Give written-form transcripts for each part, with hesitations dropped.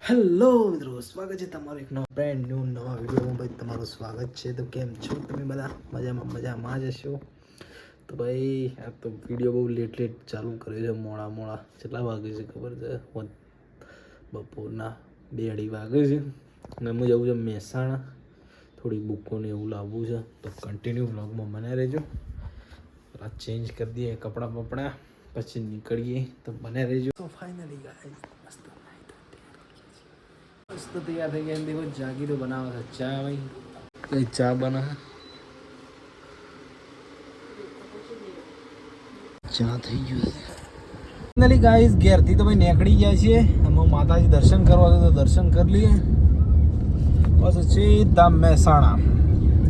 Hello મિત્રો, સ્વાગત છે તમારું એક નવા બ્રેન્ડ ન્યૂ નવા વિડીયોમાં. ભાઈ તમારું સ્વાગત છે. તો કેમ છો તમે બધા? મજામાં જ હશો. તો ભાઈ આ તો વિડીયો બહુ લેટ ચાલુ કર્યો છે. મોડા કેટલા વાગે છે ખબર છે? બપોરના 2-2:30 વાગે છે. અને હું જવું છું મહેસાણા, થોડી બુકોને એવું લાવવું છે. તો કન્ટિન્યુ વ્લોગમાં બને રહેજો. આ ચેન્જ કરી દઈએ કપડાં પછી નીકળીએ. તો બને રહેજો. તો ફાઇનલી ગાઈસ મસ્ત તૈયાર થઈ ગયા. देखो जागीरो बनावा था चा भाई, कई चा बना ચા થઈ ગયું છે ફાઇનલી ગાઈસ. ઘેરથી તો ભાઈ નીકળી ગયા છીએ. અમે માતાજી દર્શન કરવા તો દર્શન કરી લઈએ. બસ સીધા મહેસાણા.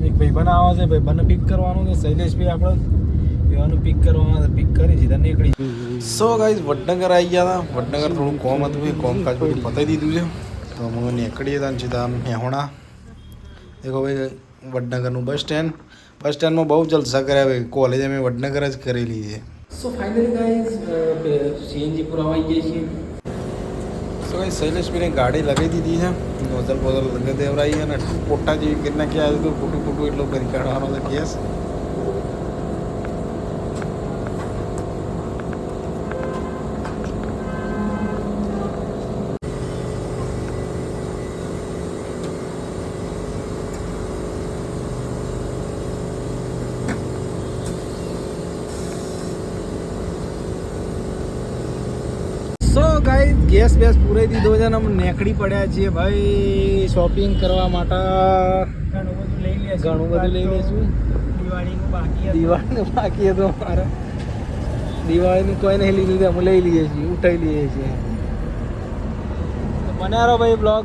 એક ભાઈ બનાવે છે, ભાઈ બને પિક કરવાનું છે. શૈલેષભાઈ આપણે એવાનું પિક કરવાનું છે. પિક કરી સીધા નીકળી. સો ગાઈસ વડનગર આવી ગયા હતા. વડનગર થોડું કોમ હતું, કોમકાજ બધું પતાવી દીધું છે. તો અમે નીકળીએ હતા સીધા મેહોણા. દેખો ભાઈ વડનગરનું બસ સ્ટેન્ડમાં બહુ જલસા કર્યા ભાઈ. કોલેજ અમે વડનગર જ કરેલી છે. સો ફાઇનલી ગાઈસ સીએનજી પર આવી ગયા છીએ. સો ગાઈસ શૈલેષભાઈને ગાડી લગાવી દીધી છે. નોઝલ બોઝલ લગાવી દેવરાઈ અને પોટા જેવી કરી નાખી. આવ્યું તો ખોટું એટલો કરી કાઢવાનો છે ગેસ. સો ગાઈસ ગેસ પૂરાઈ દીધો છે અને અમે નીકળી પડ્યા છીએ ભાઈ શોપિંગ કરવા માટે. ઘણું બધું લઈ લઈશું. દિવાળીનું બાકી હતું અમારે. દિવાળીનું કોઈ નહીં લીધું, અમે લઈ લઈએ છીએ, ઉઠાઈ લઈએ છીએ. બનારો ભાઈ બ્લોગ.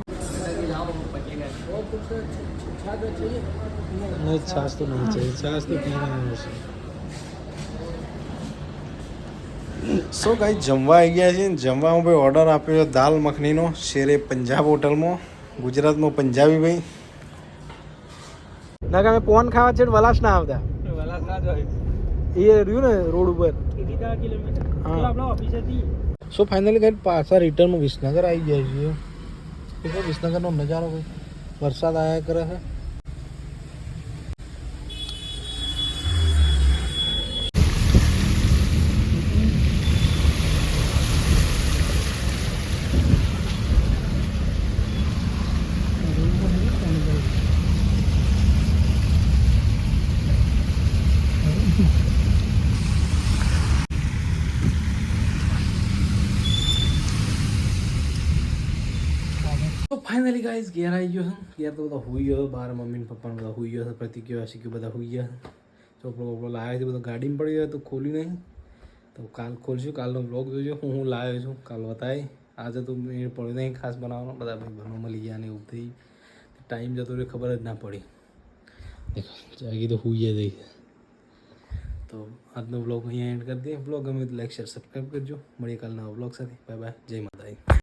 છાશ તો નહીં चाहिए, છાશ તો પીના છે. સો ગાઈસ જમવા આવી ગયા છે. જમવામાં ભાઈ ઓર્ડર આપ્યો છે દાલ મખનીનો શેરે પંજાબ હોટલમાં, ગુજરાતમાં પંજાબી ભાઈ. ના કે અમે પોન ખાવા છે વલાસ ના આવતા. એ રહ્યું ને રોડ ઉપર. સો ફાઇનલી ગાઈસ પાછા રિટર્નમાં વિસનગર આવી ગયા છીએ. વિસનગરનો નજારો ભાઈ, વરસાદ આવ્યા કરે છે. ફાઇનલી ગાઈસ ઘેર આવી ગયો છે. ઘેર તો બધા હોઈ ગયો. બહાર મમ્મી ને પપ્પા બધા હોઈ ગયો છે. પ્રતિક્યુ આશિક્યુ બધા હોઈ ગયા. ચોપડો લાવ્યો છે બધો ગાડીમાં પડી ગયો તો ખોલ્યું નહીં. તો કાલ ખોલશું. કાલનો બ્લોગ જોજો હું લાવ્યો છું. કાલ બતાવી. આજે તો મેળ પડ્યો નહીં ખાસ બનાવવાનો. બધા ભાઈ બનો મળી ગયા ને એવું થઈ. ટાઈમ જતો રહ્યો ખબર જ ના પડી. દેખો જાગી તો હોઈ જઈ. તો આજનો બ્લોગ અહીંયા એન્ડ કરી દઈએ. બ્લોગ ગમે તો લાઈક શેર સબસ્ક્રાઈબ કરજો. મળીએ કાલના બ્લોગ સાથે. Bye bye. જય માતાજી.